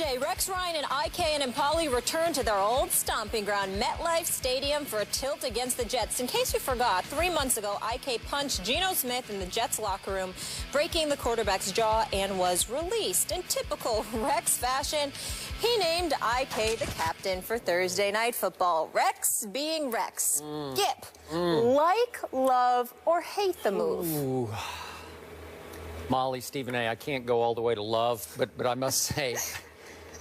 Thursday, Rex Ryan and Enemkpali return to their old stomping ground, MetLife Stadium, for a tilt against the Jets. In case you forgot, 3 months ago, IK punched Geno Smith in the Jets locker room, breaking the quarterback's jaw, and was released. In typical Rex fashion, he named IK the captain for Thursday Night Football. Rex being Rex. Gip, like, love, or hate the move? Ooh. Molly, Stephen A., I can't go all the way to love, but I must say,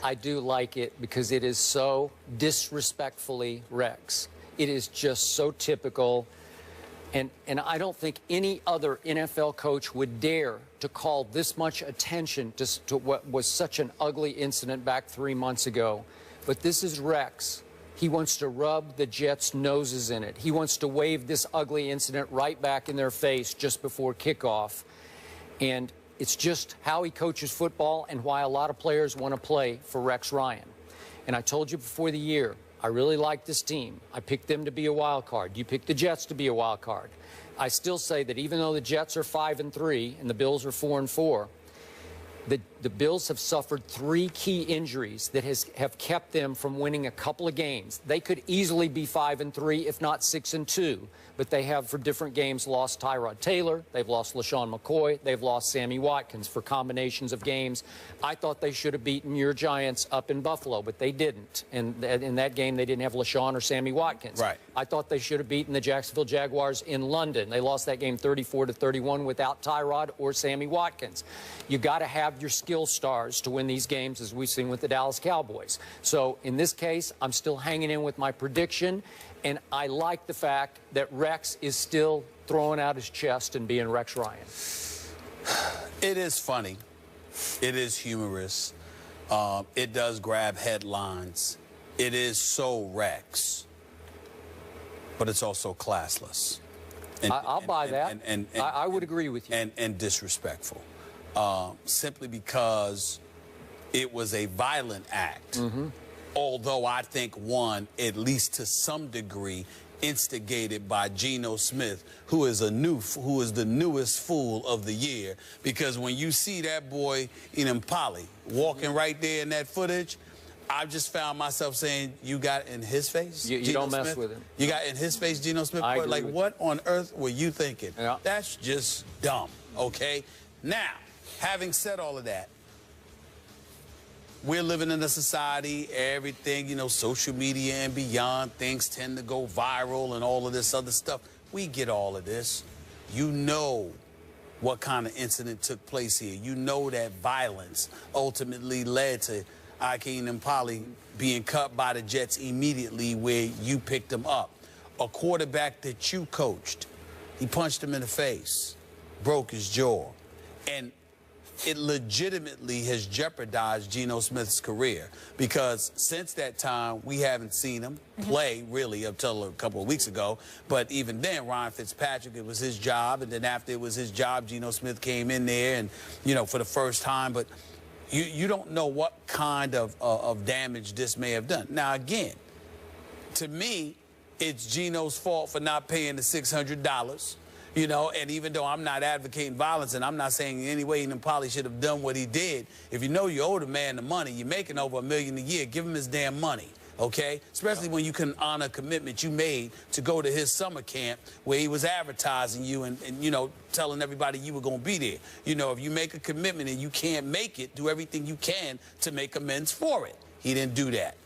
I do like it because it is so disrespectfully Rex. It is just so typical, and I don't think any other NFL coach would dare to call this much attention to what was such an ugly incident back 3 months ago. But this is Rex. He wants to rub the Jets' noses in it. He wants to wave this ugly incident right back in their face just before kickoff. And it's just how he coaches football and why a lot of players want to play for Rex Ryan. And I told you before the year, I really like this team. I picked them to be a wild card. You picked the Jets to be a wild card. I still say that even though the Jets are 5-3 and the Bills are 4-4, the Bills have suffered 3 key injuries that have kept them from winning a couple of games. They could easily be 5-3, if not 6-2, but they have, for different games, lost Tyrod Taylor. They've lost LaShawn McCoy. They've lost Sammy Watkins for combinations of games. I thought they should have beaten your Giants up in Buffalo, but they didn't. And in that game, they didn't have LaShawn or Sammy Watkins. Right. I thought they should have beaten the Jacksonville Jaguars in London. They lost that game 34-31 without Tyrod or Sammy Watkins. You got to have your skill stars to win these games, as we've seen with the Dallas Cowboys. So in this case, I'm still hanging in with my prediction, and I like the fact that Rex is still throwing out his chest and being Rex Ryan. It is funny. It is humorous. It does grab headlines. It is so Rex, but it's also classless. I'll buy that. I would agree with you. And disrespectful. Simply because it was a violent act. Although I think one, at least to some degree, instigated by Geno Smith, who is the newest fool of the year. Because when you see that boy Enemkpali walking right there in that footage, I just found myself saying, you got in his face? You don't mess with him. You got in his face, Geno Smith? Like, what on earth were you thinking? Yeah. That's just dumb, okay? Now, having said all of that, we're living in a society, everything, you know, social media and beyond, things tend to go viral and all of this other stuff. We get all of this. You know what kind of incident took place here. You know that violence ultimately led to IK Enemkpali being cut by the Jets immediately where you picked him up. A quarterback that you coached, he punched him in the face, broke his jaw, and it legitimately has jeopardized Geno Smith's career, because since that time, we haven't seen him play, really, up till a couple of weeks ago. But even then, Ryan Fitzpatrick, it was his job, and then after it was his job, Geno Smith came in there and, you know, for the first time. But you don't know what kind of damage this may have done. Now, again, to me, it's Geno's fault for not paying the $600. You know, and even though I'm not advocating violence, and I'm not saying in any way Enemkpali should have done what he did, if you know you owe the man the money, you're making over $1 million a year, give him his damn money, okay? Especially when you can honor a commitment you made to go to his summer camp where he was advertising you and you know, telling everybody you were going to be there. You know, if you make a commitment and you can't make it, do everything you can to make amends for it. He didn't do that.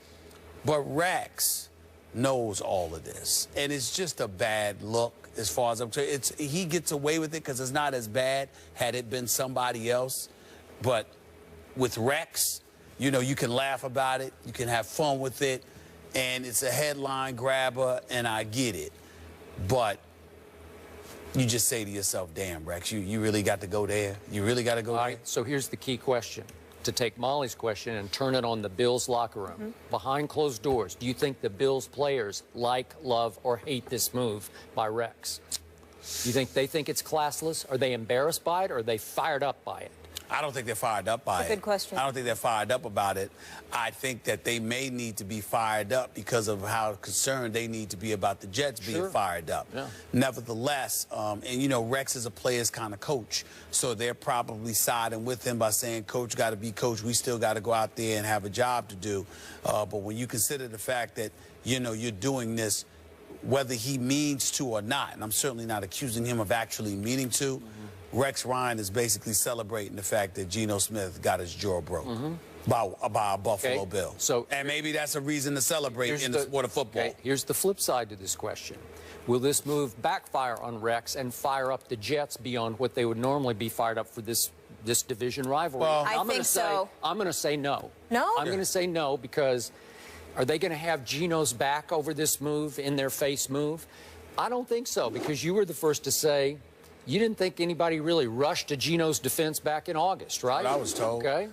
But Rex knows all of this, and it's just a bad look. As far as I'm concerned, he gets away with it because it's not as bad had it been somebody else. But with Rex, you know, you can laugh about it, you can have fun with it, and it's a headline grabber, and I get it. But you just say to yourself, damn, Rex, you really got to go there? You really got to go there? All right, so here's the key question. To take Molly's question and turn it on the Bills locker room. Behind closed doors, do you think the Bills players like, love, or hate this move by Rex? You think they think it's classless? Are they embarrassed by it, or are they fired up by it? I don't think they're fired up by it. Good question. I don't think they're fired up about it. I think that they may need to be fired up because of how concerned they need to be about the Jets being fired up. Yeah. Nevertheless, and you know, Rex is a player's kind of coach, so they're probably siding with him by saying, Coach got to be coach. We still got to go out there and have a job to do. But when you consider the fact that, you know, you're doing this, whether he means to or not, and I'm certainly not accusing him of actually meaning to, Rex Ryan is basically celebrating the fact that Geno Smith got his jaw broke by a Buffalo Bill. So, and maybe that's a reason to celebrate in the sport of football. Okay, here's the flip side to this question. Will this move backfire on Rex and fire up the Jets beyond what they would normally be fired up for this division rivalry? Well, I think so. I'm going to say no. No? I'm going to say no because are they going to have Geno's back over this move, in their face move? I don't think so, because you were the first to say you didn't think anybody really rushed to Geno's defense back in August, right? What I was told. Okay.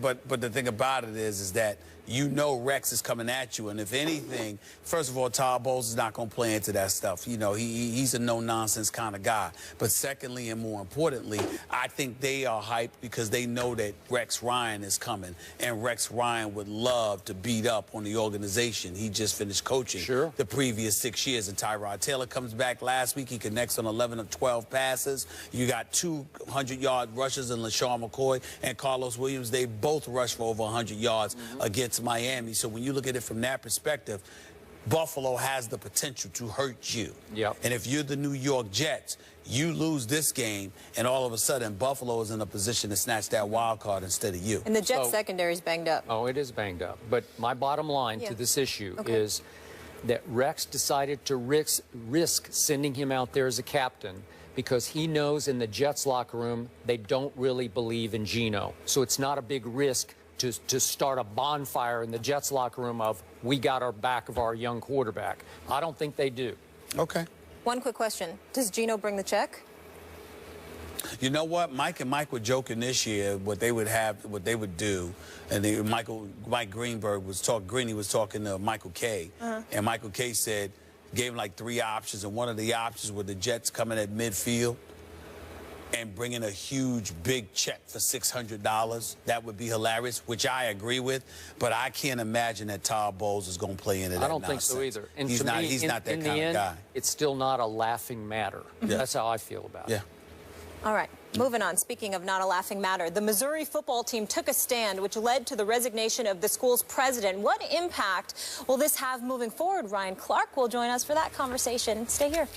But the thing about it is that you know Rex is coming at you, and if anything, first of all, Todd Bowles is not going to play into that stuff. You know, he's a no-nonsense kind of guy. But secondly, and more importantly, I think they are hyped because they know that Rex Ryan is coming, and Rex Ryan would love to beat up on the organization. He just finished coaching the previous 6 years, and Tyrod Taylor comes back last week. He connects on 11 of 12 passes. You got 200-yard rushers in LaShawn McCoy and Carlos Williams. They both rushed for over 100 yards against Miami. So when you look at it from that perspective, Buffalo has the potential to hurt you. Yep. And if you're the New York Jets, you lose this game, and all of a sudden Buffalo is in a position to snatch that wild card instead of you. And the Jets secondary is banged up. Oh, it is banged up. But my bottom line to this issue is that Rex decided to risk sending him out there as a captain because he knows in the Jets locker room they don't really believe in Geno. So it's not a big risk to start a bonfire in the Jets locker room of, we got our back of our young quarterback. I don't think they do. Okay. One quick question. Does Geno bring the check? You know what? Mike and Mike were joking this year what they would do. And Mike Greenberg was Greeny was talking to Michael Kay. And Michael Kay said, gave him like 3 options. And one of the options were the Jets coming at midfield and bringing a huge, big check for $600. That would be hilarious, which I agree with. But I can't imagine that Todd Bowles is going to play into that nonsense. I don't think so either. And he's not that kind of guy. It's still not a laughing matter. That's how I feel about it. All right, moving on. Speaking of not a laughing matter, the Missouri football team took a stand which led to the resignation of the school's president. What impact will this have moving forward? Ryan Clark will join us for that conversation. Stay here.